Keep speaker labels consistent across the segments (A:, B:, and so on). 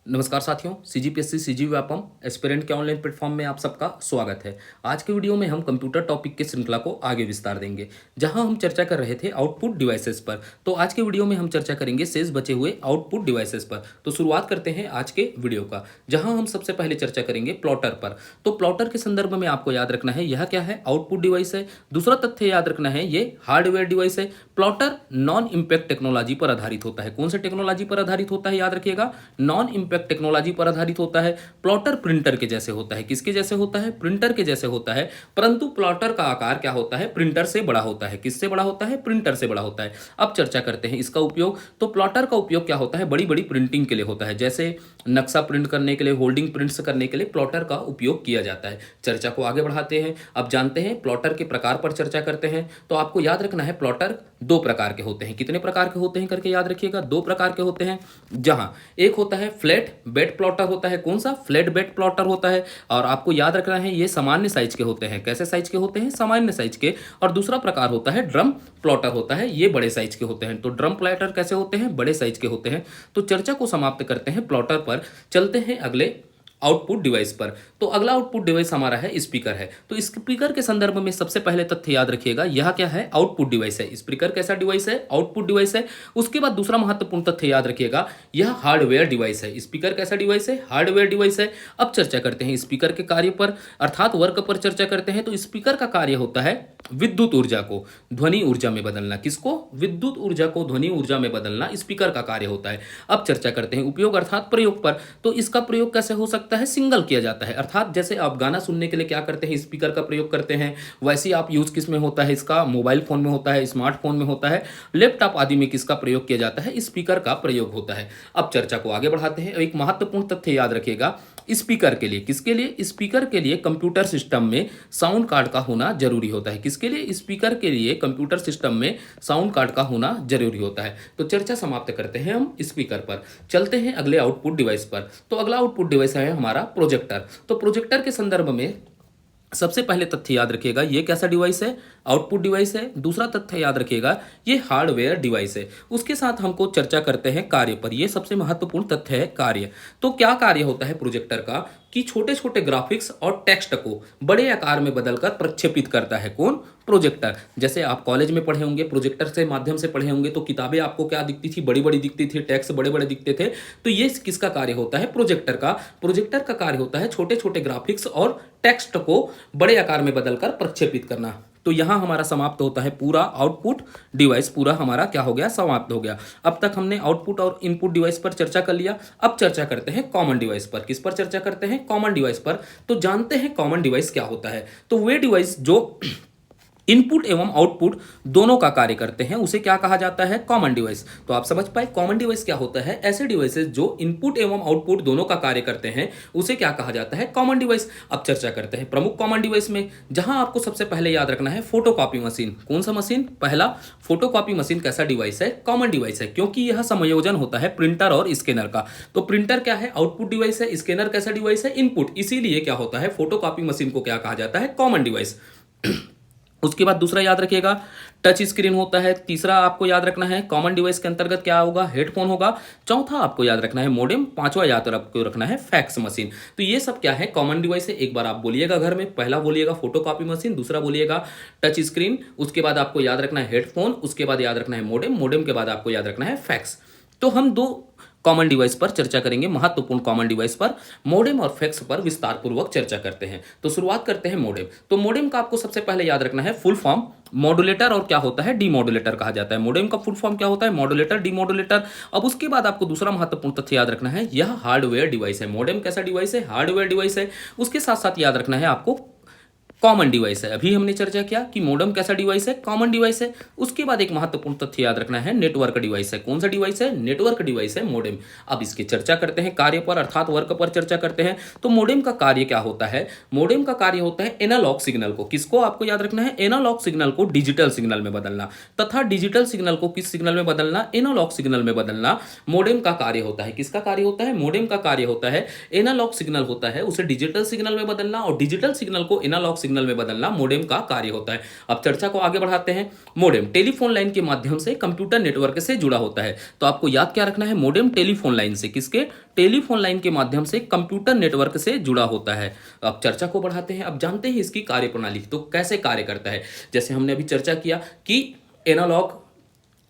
A: नमस्कार साथियों, CGPSC CG Vyapam aspirant के ऑनलाइन प्लेटफॉर्म में आप सबका स्वागत है। आज के वीडियो में हम कंप्यूटर टॉपिक के श्रृंखला को आगे विस्तार देंगे, जहां हम चर्चा कर रहे थे आउटपुट डिवाइसेस पर। तो आज के वीडियो में हम चर्चा करेंगे शेष बचे हुए आउटपुट डिवाइसेस पर। तो शुरुआत करते हैं आज के वीडियो का, जहां हम सबसे पहले चर्चा करेंगे प्लॉटर पर। तो प्लॉटर के संदर्भ में आपको याद रखना है यह क्या है, आउटपुट डिवाइस है। दूसरा तथ्य याद रखना है ये हार्डवेयर डिवाइस है। प्लॉटर नॉन इम्पैक्ट टेक्नोलॉजी पर आधारित होता है। कौन से टेक्नोलॉजी पर आधारित होता है, याद रखिएगा, नॉन इम्पैक्ट टेक्नोलॉजी पर आधारित होता है। प्लॉटर प्रिंटर के जैसे होता है। किसके जैसे होता है? प्रिंटर के जैसे होता है, परंतु प्लॉटर का आकार क्या होता है? प्रिंटर से बड़ा होता है। किससे बड़ा होता है? प्रिंटर से बड़ा होता है। अब चर्चा करते हैं इसका उपयोग। तो प्लॉटर का उपयोग क्या होता है? बड़ी बड़ी प्रिंटिंग के लिए होता है, जैसे नक्शा प्रिंट करने के लिए, होल्डिंग प्रिंट्स करने के लिए प्लॉटर का उपयोग किया जाता है। चर्चा को आगे बढ़ाते हैं। अब जानते हैं प्लॉटर के प्रकार पर चर्चा करते हैं। तो आपको याद रखना है प्लॉटर दो प्रकार के होते हैं। कितने प्रकार के होते हैं करके याद रखिएगा, दो प्रकार के होते हैं। जहां एक होता है फ्लैट बेड प्लॉटर होता है। कौन सा? फ्लैट बेड प्लॉटर होता है। और आपको याद रखना है ये सामान्य साइज के होते हैं। कैसे साइज के होते हैं? सामान्य साइज के। और दूसरा प्रकार होता है ड्रम प्लॉटर होता है, ये बड़े साइज के होते हैं। तो ड्रम प्लॉटर कैसे होते हैं? बड़े साइज के होते हैं। तो चर्चा को समाप्त करते हैं प्लॉटर पर, चलते हैं अगले आउटपुट डिवाइस पर। तो अगला आउटपुट डिवाइस हमारा है स्पीकर है। तो स्पीकर के संदर्भ में सबसे पहले तथ्य याद रखिएगा, यह क्या है? आउटपुट डिवाइस है। स्पीकर कैसा डिवाइस है? आउटपुट डिवाइस है। उसके बाद दूसरा महत्वपूर्ण तथ्य याद रखिएगा, यह हार्डवेयर डिवाइस है। स्पीकर कैसा डिवाइस है? हार्डवेयर डिवाइस है। अब चर्चा करते हैं स्पीकर के कार्य पर, अर्थात वर्क पर चर्चा करते हैं। तो स्पीकर का कार्य होता है विद्युत ऊर्जा को ध्वनि ऊर्जा में बदलना। किसको? विद्युत ऊर्जा को ध्वनि ऊर्जा में बदलना स्पीकर का कार्य होता है। अब चर्चा करते हैं उपयोग अर्थात प्रयोग पर। तो इसका प्रयोग कैसे हो सकता है? सिंगल किया जाता है, अर्थात जैसे आप गाना सुनने के लिए क्या करते हैं? स्पीकर का प्रयोग करते हैं। वैसे आप यूज किस में होता है इसका? मोबाइल फोन में होता है, स्मार्टफोन में होता है, लैपटॉप आदि में किसका प्रयोग किया जाता है? स्पीकर का प्रयोग होता है। अब चर्चा को आगे बढ़ाते हैं। एक महत्वपूर्ण तथ्य याद रखिएगा, स्पीकर के लिए, किसके लिए? स्पीकर के लिए कंप्यूटर सिस्टम में साउंड कार्ड का होना जरूरी होता है। किसके लिए? स्पीकर के लिए कंप्यूटर सिस्टम में साउंड कार्ड का होना जरूरी होता है। तो चर्चा समाप्त करते हैं हम स्पीकर पर, चलते हैं अगले आउटपुट डिवाइस पर। तो अगला आउटपुट डिवाइस है हमारा प्रोजेक्टर। तो प्रोजेक्टर के संदर्भ में सबसे पहले तथ्य याद रखिएगा, ये कैसा डिवाइस है? आउटपुट डिवाइस है। दूसरा तथ्य याद रखिएगा, ये हार्डवेयर डिवाइस है। उसके साथ हमको चर्चा करते हैं कार्य पर। ये सबसे महत्वपूर्ण तथ्य है कार्य। तो क्या कार्य होता है प्रोजेक्टर का? कि छोटे छोटे ग्राफिक्स और टेक्स्ट को बड़े आकार में बदलकर प्रक्षेपित करता है। कौन? प्रोजेक्टर। जैसे आप कॉलेज में पढ़े होंगे, प्रोजेक्टर से माध्यम से पढ़े होंगे, तो किताबें आपको क्या दिखती थी? बड़ी बड़ी दिखती थी, टेक्स्ट बड़े बड़े दिखते थे। तो ये किसका कार्य होता है? प्रोजेक्टर का। प्रोजेक्टर का कार्य होता है छोटे छोटे ग्राफिक्स और टेक्स्ट को बड़े आकार में बदलकर प्रक्षेपित करना। तो यहां हमारा समाप्त होता है पूरा आउटपुट डिवाइस, पूरा हमारा क्या हो गया? समाप्त हो गया। अब तक हमने आउटपुट और इनपुट डिवाइस पर चर्चा कर लिया। अब चर्चा करते हैं कॉमन डिवाइस पर। किस पर चर्चा करते हैं? कॉमन डिवाइस पर। तो जानते हैं कॉमन डिवाइस क्या होता है। तो वे डिवाइस जो इनपुट एवं आउटपुट दोनों का कार्य करते हैं, उसे क्या कहा जाता है? Common device. तो आप समझ पाए कॉमन डिवाइस क्या होता है? ऐसे डिवाइसेस जो इनपुट एवं आउटपुट दोनों का कार्य करते हैं, उसे क्या कहा जाता है? Common device. अब चर्चा करते हैं प्रमुख कॉमन डिवाइस में, जहां आपको सबसे पहले याद रखना है फोटोकॉपी मशीन। कौन सा मशीन? पहला, फोटोकॉपी मशीन कैसा डिवाइस है? कॉमन डिवाइस है, क्योंकि यह संयोजन होता है प्रिंटर और स्कैनर का। तो प्रिंटर क्या है? आउटपुट डिवाइस है। स्कैनर कैसा डिवाइस है? इनपुट। इसीलिए क्या होता है? फोटोकॉपी मशीन को क्या कहा जाता है? Common device. उसके बाद दूसरा याद रखिएगा टच स्क्रीन होता है। तीसरा आपको याद रखना है कॉमन डिवाइस के अंतर्गत क्या होगा? हेडफोन होगा। चौथा आपको याद रखना है मॉडेम। पांचवा याद आपको रखना है फैक्स मशीन। तो ये सब क्या है? कॉमन डिवाइस है। एक बार आप बोलिएगा घर में, पहला बोलिएगा फोटोकॉपी मशीन, दूसरा बोलिएगा टच स्क्रीन, उसके बाद आपको याद रखना है हेडफोन, उसके बाद याद रखना है मॉडेम, मॉडेम के बाद आपको याद रखना है फैक्स। तो हम दो कॉमन डिवाइस पर चर्चा करेंगे, महत्वपूर्ण कॉमन डिवाइस पर। मॉडेम और फैक्स पर विस्तार पूर्वक चर्चा करते हैं। तो शुरुआत करते हैं मॉडेम। तो मॉडेम का आपको सबसे पहले याद रखना है फुल फॉर्म मॉड्यूलेटर, और क्या होता है? डीमॉड्यूलेटर कहा जाता है। मॉडेम का फुल फॉर्म क्या होता है? Modulator, demodulator. अब उसके बाद आपको दूसरा महत्वपूर्ण तथ्य याद रखना है, यह हार्डवेयर डिवाइस है। मॉडेम कैसा डिवाइस है? हार्डवेयर डिवाइस है। उसके साथ साथ याद रखना है आपको कॉमन डिवाइस है। अभी हमने चर्चा किया कि मॉडेम कैसा डिवाइस है? कॉमन डिवाइस है। उसके बाद एक महत्वपूर्ण तथ्य याद रखना है, नेटवर्क डिवाइस है। कौन सा डिवाइस है? नेटवर्क डिवाइस है मॉडेम। अब इसकी चर्चा करते हैं कार्य पर, अर्थात वर्क पर चर्चा करते हैं। तो मॉडेम का कार्य क्या होता है? मॉडेम का कार्य होता है एनालॉग सिग्नल को, किसको आपको याद रखना है? एनालॉग सिग्नल को डिजिटल सिग्नल में बदलना, तथा डिजिटल सिग्नल को किस सिग्नल में बदलना? एनालॉग सिग्नल में बदलना मॉडेम का कार्य होता है। किसका कार्य होता है? मॉडेम का कार्य होता है एनालॉग सिग्नल होता है उसे डिजिटल सिग्नल में बदलना, और डिजिटल सिग्नल को एनालॉग सिग्नल सिग्नल में बदलना मोडेम का कार्य होता है। अब चर्चा को आगे बढ़ाते हैं। मोडेम टेलीफोन लाइन के माध्यम से कंप्यूटर नेटवर्क से जुड़ा होता है। तो आपको याद क्या रखना है, मोडेम टेलीफोन लाइन से, किसके, टेलीफोन लाइन के माध्यम से कंप्यूटर नेटवर्क से जुड़ा होता है। अब चर्चा को बढ़ाते हैं। अब जानते हैं इसकी कार्यप्रणाली, तो कैसे कार्य करता है। जैसे हमने अभी चर्चा किया कि एनालॉग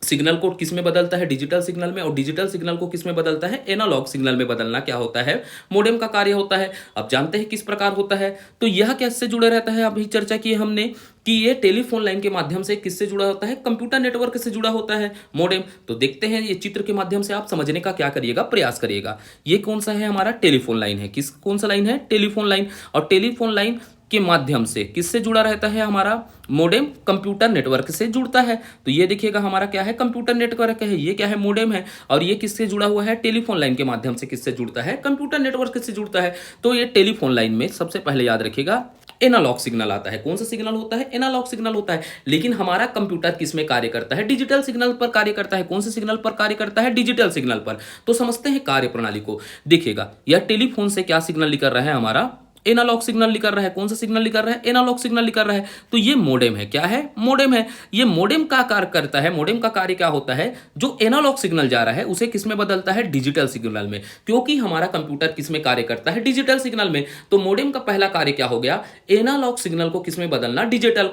A: सिग्नल को किस में बदलता है, डिजिटल सिग्नल में, और डिजिटल सिग्नल को किस में बदलता है, एनालॉग सिग्नल में बदलना क्या होता है, मोडेम का कार्य होता है। अब जानते हैं किस प्रकार होता है। तो यह कैसे जुड़े रहता है, अभी चर्चा की हमने कि ये टेलीफोन लाइन के माध्यम से किससे जुड़ा होता है, कंप्यूटर नेटवर्क से जुड़ा होता है मोडेम। तो देखते हैं ये चित्र के माध्यम से आप समझने का क्या करिएगा, प्रयास करिएगा। ये कौन सा है, हमारा टेलीफोन लाइन है। किस कौन सा लाइन है, टेलीफोन लाइन। और टेलीफोन लाइन के माध्यम से किससे जुड़ा रहता है, हमारा मोडेम कंप्यूटर नेटवर्क से जुड़ता है। तो ये देखिएगा हमारा क्या है, कंप्यूटर नेटवर्क है, ये क्या है, मोडेम है। और ये किससे जुड़ा हुआ है, टेलीफोन लाइन के माध्यम से किससे जुड़ता है, कंप्यूटर नेटवर्क से जुड़ता है। तो ये टेलीफोन लाइन में सबसे पहले याद रखिएगा एनालॉग सिग्नल आता है। कौन सा सिग्नल होता है, एनालॉग सिग्नल होता है। लेकिन हमारा कंप्यूटर किस में कार्य करता है, डिजिटल सिग्नल पर कार्य करता है। कौन से सिग्नल पर कार्य करता है, डिजिटल सिग्नल पर। तो समझते हैं कार्यप्रणाली को। देखिएगा यह टेलीफोन से क्या सिग्नल निकल रहा है, हमारा एनालॉग सिग्नल निकल रहा है। कौन सा सिग्नल निकल रहा है, एनालॉग सिग्नल निकल रहा है। तो ये मोडेम है, क्या है, मोडेम है। ये मोडेम का कार्य करता है। मोडेम का कार्य क्या होता है, जो एनालॉग सिग्नल जा रहा है उसे किस में बदलता है, डिजिटल सिग्नल में। क्योंकि हमारा कंप्यूटर किस में कार्य करता है, डिजिटल सिग्नल में। तो मोडेम का पहला कार्य क्या हो गया, एनालॉग सिग्नल को किस में बदलना, डिजिटल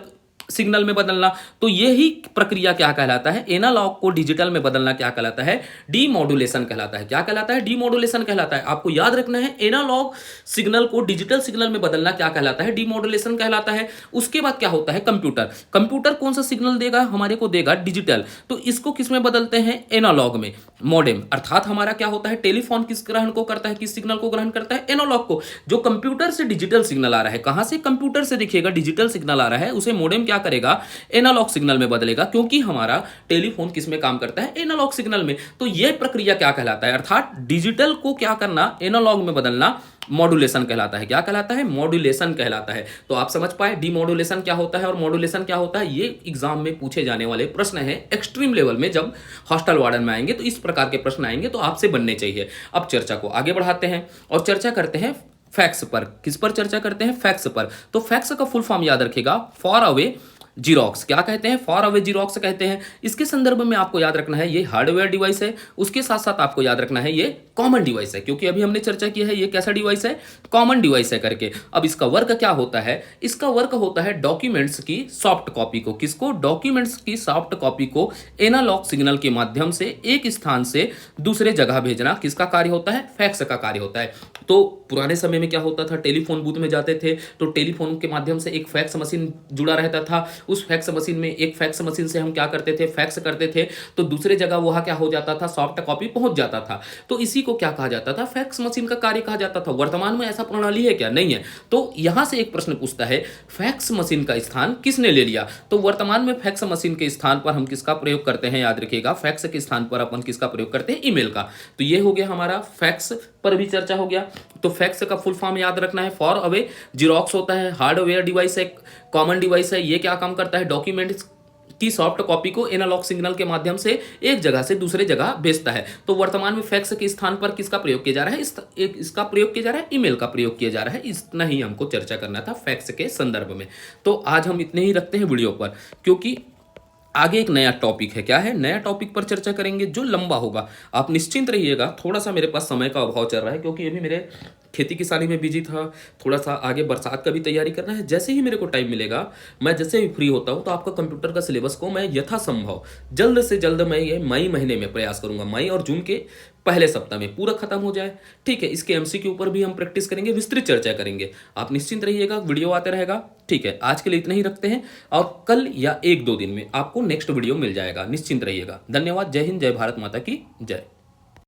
A: सिग्नल में बदलना। तो यही प्रक्रिया क्या कहलाता है, एनालॉग को डिजिटल में बदलना क्या कहलाता है, डीमॉड्यूलेशन कहलाता है। क्या कहलाता है, डीमॉड्यूलेशन कहलाता है। आपको याद रखना है, एनालॉग सिग्नल को डिजिटल सिग्नल में बदलना क्या कहलाता है, डीमॉड्यूलेशन कहलाता है। उसके बाद क्या होता है, कंप्यूटर कौन सा सिग्नल देगा, हमारे को देगा डिजिटल। तो इसको किस में बदलते हैं, एनालॉग में, मोडेम। अर्थात हमारा क्या होता है, टेलीफोन किस ग्रहण को करता है, किस सिग्नल को ग्रहण करता है, एनालॉग को। जो कंप्यूटर से डिजिटल सिग्नल आ रहा है, कहां से, कंप्यूटर से देखिएगा डिजिटल सिग्नल आ रहा है, उसे मोडेम क्या करेगा, एनालॉग सिग्नल में बदलेगा। क्योंकि हमारा टेलीफोन किस में काम करता है, एनालॉग सिग्नल में। तो यह प्रक्रिया क्या कहलाता है, अर्थात डिजिटल को क्या करना, एनालॉग में बदलना, मॉड्यूलेशन कहलाता है। क्या कहलाता है, मॉड्यूलेशन कहलाता है। तो आप समझ पाए डीमॉड्यूलेशन क्या होता है और मॉड्यूलेशन क्या होता है। ये एग्जाम में पूछे जाने वाले प्रश्न है एक्सट्रीम लेवल में। जब हॉस्टल वार्डन में आएंगे तो इस प्रकार के प्रश्न आएंगे, तो आपसे बनने चाहिए। अब चर्चा को आगे बढ़ाते हैं और चर्चा करते हैं फैक्स पर। किस पर चर्चा करते हैं, फैक्स पर। तो फैक्स का फुल फॉर्म याद रखेगा, फॉर अवे जीरोक्स। क्या कहते हैं, फॉर अवे जीरोक्स कहते हैं। इसके संदर्भ में आपको याद रखना है ये हार्डवेयर डिवाइस है। उसके साथ साथ आपको याद रखना है ये कॉमन डिवाइस है, क्योंकि अभी हमने चर्चा की है ये कैसा डिवाइस है, कॉमन डिवाइस है करके। अब इसका वर्क क्या होता है, इसका वर्क होता है डॉक्यूमेंट्स की सॉफ्ट कॉपी को, किसको, डॉक्यूमेंट्स की सॉफ्ट कॉपी को एनालॉग सिग्नल के माध्यम से एक स्थान से दूसरे जगह भेजना किसका कार्य होता है, फैक्स का कार्य होता है। तो पुराने समय में क्या होता था, टेलीफोन बूथ में जाते थे तो टेलीफोन के माध्यम से एक फैक्स मशीन जुड़ा रहता था। उस फैक्स मशीन में, एक फैक्स मशीन से हम क्या करते थे, फैक्स करते थे, तो दूसरे जगह वह क्या हो जाता था, सॉफ्ट कॉपी पहुंच जाता था। तो इसी को क्या कहा जाता था, फैक्स मशीन का कार्य कहा जाता था। वर्तमान में ऐसा प्रणाली है क्या, नहीं है। तो यहां से एक प्रश्न पूछता है, फैक्स मशीन का स्थान किसने ले लिया। तो वर्तमान में फैक्स मशीन के स्थान पर हम किसका प्रयोग करते हैं, याद रखिएगा, फैक्स के स्थान पर अपन किसका प्रयोग करते हैं, ईमेल का। तो ये हो गया हमारा फैक्स पर भी चर्चा हो गया। तो फैक्स का फुल फॉर्म याद रखना है, फॉर अवे जीरोक्स होता है, हार्डवेयर डिवाइस है, कॉमन डिवाइस है। ये क्या काम करता है, डॉक्यूमेंट्स की सॉफ्ट कॉपी को एनालॉग सिग्नल के माध्यम से एक जगह से दूसरे जगह भेजता है। तो वर्तमान में फैक्स के स्थान पर किसका प्रयोग किया जा रहा है, इसका प्रयोग किया जा रहा है, ईमेल का प्रयोग किया जा रहा है। इतना ही हमको चर्चा करना था फैक्स के संदर्भ में। तो आज हम इतने ही रखते हैं वीडियो पर, क्योंकि आगे एक नया टॉपिक है। क्या है, नया टॉपिक पर चर्चा करेंगे जो लंबा होगा। आप निश्चिंत रहिएगा, थोड़ा सा मेरे पास समय का अभाव चल रहा है, क्योंकि अभी मेरे खेती किसानी में बिजी था, थोड़ा सा आगे बरसात का भी तैयारी करना है। जैसे ही मेरे को टाइम मिलेगा, मैं जैसे ही फ्री होता हूँ, तो आपका कंप्यूटर का सिलेबस को मैं यथासंभव जल्द से जल्द मैं ये मई महीने में प्रयास करूंगा, मई और जून के पहले सप्ताह में पूरा खत्म हो जाए। ठीक है, इसके एमसी के ऊपर भी हम प्रैक्टिस करेंगे, विस्तृत चर्चा करेंगे। आप निश्चिंत रहिएगा, वीडियो आते रहेगा। ठीक है, आज के लिए इतना ही रखते हैं, और कल या 1-2 दिन में आपको नेक्स्ट वीडियो मिल जाएगा। निश्चिंत रहिएगा। धन्यवाद। जय हिंद, जय भारत माता की जय।